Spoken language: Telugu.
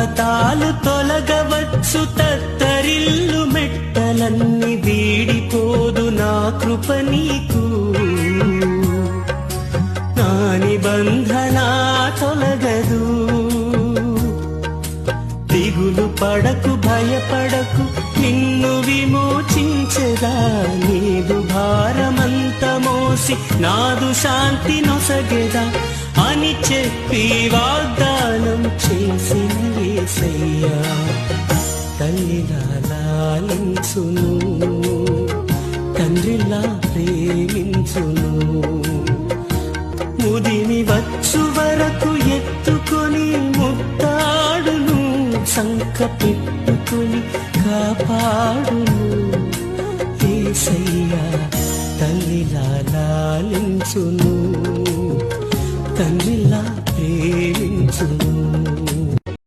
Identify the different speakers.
Speaker 1: కష్టాలు తొలగవచ్చు తత్తరిల్లు మెట్టలన్నీ వీడిపోదు నా కృప నీకు నా నిబంధన తొలగదు దిగులు పడకు భయపడకు నిన్ను విమోచించెదా నీదు భారమంత మోసి నాదు శాంతి నొసగెదా అని చెప్పి వాగ్దానం చేసిన యేసయ్యా తల్లిలా లాలించును తండ్రిలా ప్రేమించును ముదిమి వచ్చు వరకు ఎత్తుకొని ముత్తాడును సంక పెట్టుకొని కాపాడును యేసయ్యా తల్లిలా లాలించును తండ్రిలా ప్రేమించును